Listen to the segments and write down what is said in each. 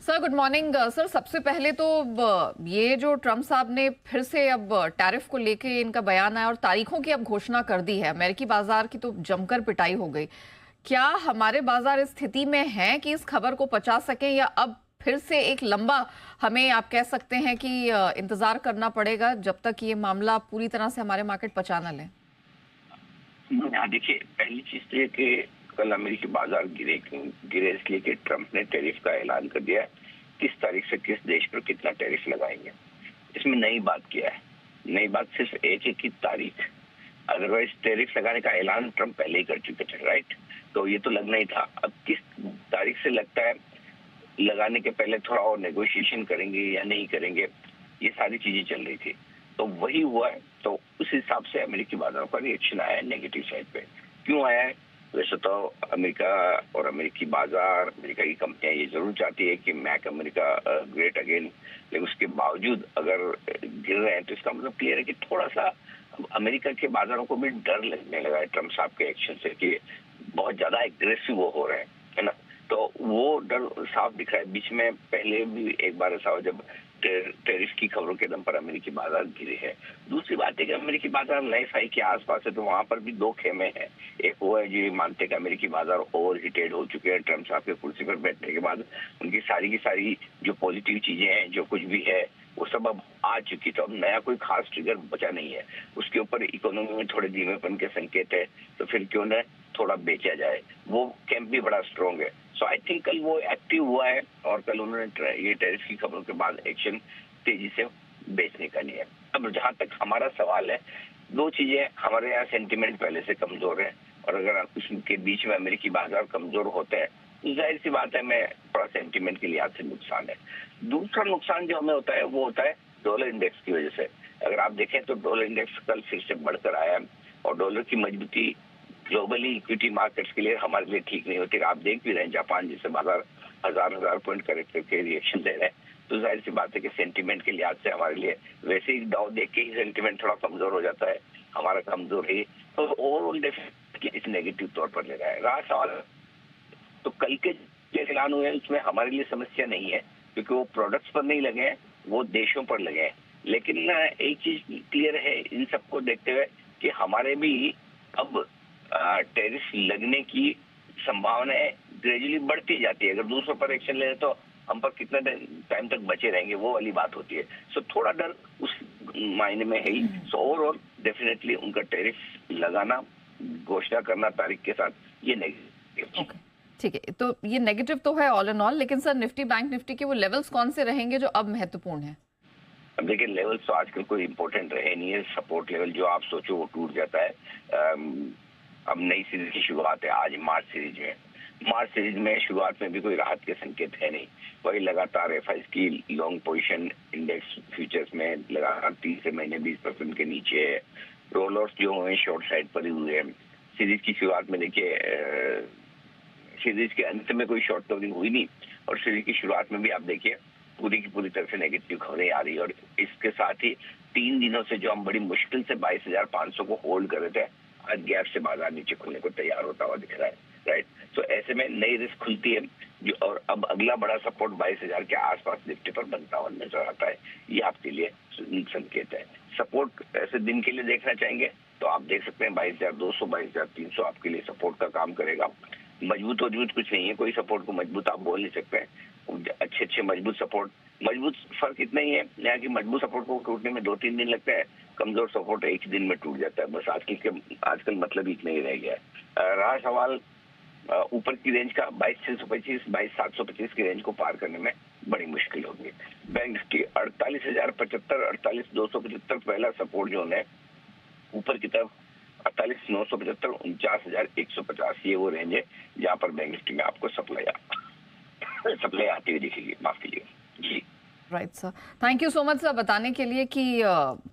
Sir good morning. Sir सबसे पहले तो ये जो ट्रम्प साहब ने फिर से अब टैरिफ को लेके इनका बयान आया और तारीखों की अब घोषणा कर दी है, अमेरिकी बाजार की तो जमकर पिटाई हो गई। क्या हमारे बाजार इस स्थिति में हैं कि इस खबर को पचा सकें, या अब फिर से एक लंबा हमें आप कह सकते हैं कि इंतजार करना पड़ेगा जब तक ये मामला पूरी तरह से हमारे मार्केट पचा न लें? यहाँ देखिए, पहली चीज तो ये कि कल अमेरिकी बाजार गिरे इसलिए कि ट्रंप ने टैरिफ का ऐलान कर दिया है। किस तारीख से किस देश पर कितना टैरिफ लगाएंगे, इसमें नई बात किया है। नई बात सिर्फ एक की तारीख। अदरवाइज टैरिफ लगाने का ऐलान ट्रंप पहले ही कर चुके थे, राइट। तो ये तो लगना ही था। अब किस तारीख से लगता है, लगाने के पहले थोड़ा और नेगोशिएशन करेंगे या नहीं करेंगे, ये सारी चीजें चल रही थी। तो वही हुआ है। तो उस हिसाब से अमेरिकी बाजारों का रिएक्शन आया है नेगेटिव साइड पे। क्यों आया है? वैसे तो अमेरिका और अमेरिकी बाजार, अमेरिका की कंपनियां ये जरूर चाहती है कि मैक अमेरिका ग्रेट अगेन, लेकिन उसके बावजूद अगर गिर रहे हैं तो इसका मतलब क्लियर है कि थोड़ा सा अमेरिका के बाजारों को भी डर लगने लगा है ट्रम्प साहब के एक्शन से कि बहुत ज्यादा एग्रेसिव वो हो रहे हैं, है ना। तो वो डर साफ दिख रहा है। बीच में पहले भी एक बार ऐसा हो जब टैरिफ की खबरों के दम पर अमेरिकी बाजार गिरे हैं। दूसरी बात है कि अमेरिकी बाजार लाइफ हाई के आसपास है, तो वहां पर भी दो खेमे हैं। एक वो है जो मानते हैं कि अमेरिकी बाजार ओवर हीटेड हो चुके हैं ट्रम्प साहब के कुर्सी पर बैठने के बाद। उनकी सारी की सारी जो पॉजिटिव चीजें हैं, जो कुछ भी है, वो सब अब आ चुकी। तो अब नया कोई खास ट्रिगर बचा नहीं है। उसके ऊपर इकोनॉमी में थोड़े धीमेपन के संकेत है, तो फिर क्यों न थोड़ा बेचा जाए। वो कैंप भी बड़ा स्ट्रॉन्ग है। सो आई थिंक कल वो एक्टिव हुआ है और कल उन्होंने ये टैरिफ की खबरों के बाद एक्शन तेजी से बेचने का लिया है। अब जहां तक हमारा सवाल है, दो चीजें। हमारे यहाँ सेंटिमेंट पहले से कमजोर है, और अगर उसके बीच में अमेरिकी बाजार कमजोर होते हैं तो जाहिर सी बात है मैं थोड़ा सेंटिमेंट के लिहाज से नुकसान है। दूसरा नुकसान जो हमें होता है वो होता है डॉलर इंडेक्स की वजह से। अगर आप देखें तो डॉलर इंडेक्स कल फिर से बढ़कर आया है, और डॉलर की मजबूती ग्लोबली इक्विटी मार्केट्स के लिए हमारे लिए ठीक नहीं होती। आप देख भी रहे हैं जापान जैसे बाजार हजार पॉइंट करेक्ट करके रिएक्शन दे रहे हैं। तो जाहिर सी बात है कि सेंटिमेंट के लिहाज से हमारे लिए वैसे ही डाउ देख के ही सेंटिमेंट थोड़ा कमजोर हो जाता है, हमारा कमजोर है। तो ओवरऑल डेफिनेटली इस नेगेटिव तौर पर ले रहा है सवाल। तो कल के जो ऐलान हुए हैं उसमें हमारे लिए समस्या नहीं है, क्योंकि वो प्रोडक्ट्स पर नहीं लगे हैं, वो देशों पर लगे हैं। लेकिन एक चीज क्लियर है इन सबको देखते हुए कि हमारे भी अब टैरिफ लगने की संभावनाएं ग्रेजुअली बढ़ती जाती है। अगर दूसरों पर एक्शन ले तो हम पर कितना टाइम तक बचे रहेंगे, वो वाली बात होती है। सो थोड़ा डर उस मायने में है ही। सो ओवरऑल डेफिनेटली उनका टैरिफ लगाना, घोषणा करना तारीख के साथ, ये नेगेटिव। ठीक है, तो ये नेगेटिव तो है ऑल एंड ऑल, लेकिन सर निफ्टी बैंक निफ्टी के वो लेवल्स कौन से रहेंगे जो अब महत्वपूर्ण है? अब देखिए, लेवल्स तो आजकल कोई इंपॉर्टेंट रहे नहीं है। सपोर्ट लेवल जो आप सोचो वो टूट जाता है। अब नई सीरीज की शुरुआत है आज मार्च सीरीज में। मार्च सीरीज में शुरुआत में भी कोई राहत के संकेत है नहीं। वही लगातार एफआईएस की लॉन्ग पोजीशन इंडेक्स फ्यूचर्स में लगातार 30 महीने 20% के नीचे है। रोलर्स जो हुए शॉर्ट साइड पर ही हुए हैं। सीरीज की शुरुआत में देखिए, सीरीज के अंत में कोई शॉर्ट कवरिंग हुई नहीं, और सीरीज की शुरुआत में भी आप देखिए पूरी की पूरी तरह से नेगेटिव खबरें आ रही है। और इसके साथ ही 3 दिनों से जो हम बड़ी मुश्किल से 22,500 को होल्ड कर रहे थे, आज गैप से बाजार नीचे खुलने को तैयार होता हुआ दिख रहा है, राइट। तो ऐसे में नई रिस्क खुलती है जो, और अब अगला बड़ा सपोर्ट 22,000 के आसपास निफ्टी पर बनता हुआ नजर आता है। ये आपके लिए संकेत है। सपोर्ट ऐसे दिन के लिए देखना चाहेंगे तो आप देख सकते हैं 22,200 22,300 आपके लिए सपोर्ट का काम करेगा। मजबूत कुछ नहीं है, कोई सपोर्ट को मजबूत आप बोल नहीं सकते हैं। अच्छे मजबूत सपोर्ट, मजबूत फर्क इतना ही है यहाँ की मजबूत सपोर्ट को टूटने में 2-3 दिन लगता है, कमजोर सपोर्ट एक दिन में टूट जाता है। बस आजकल मतलब इतना ही रह गया है। रहा सवाल ऊपर की रेंज का, 22,625 22,725 की रेंज को पार करने में बड़ी मुश्किल होगी। बैंक की 48,075 48,275 पहला सपोर्ट जोन है। ऊपर की तरफ 48,975 49,150 ये वो रेंज है जहाँ पर बैंक निफ्टी में आपको सप्लाई आती हुई दिखेगी। माफ कीजिए जी। Right sir, thank you so much sir बताने के लिए कि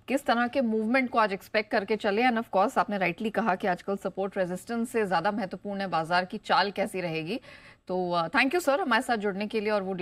किस तरह के मूवमेंट को आज एक्सपेक्ट करके चले। एंड ऑफ कोर्स आपने राइटली कहा कि आजकल सपोर्ट रेजिस्टेंस से ज़्यादा महत्वपूर्ण है बाजार की चाल कैसी रहेगी। तो थैंक यू सर हमारे साथ जुड़ने के लिए और वो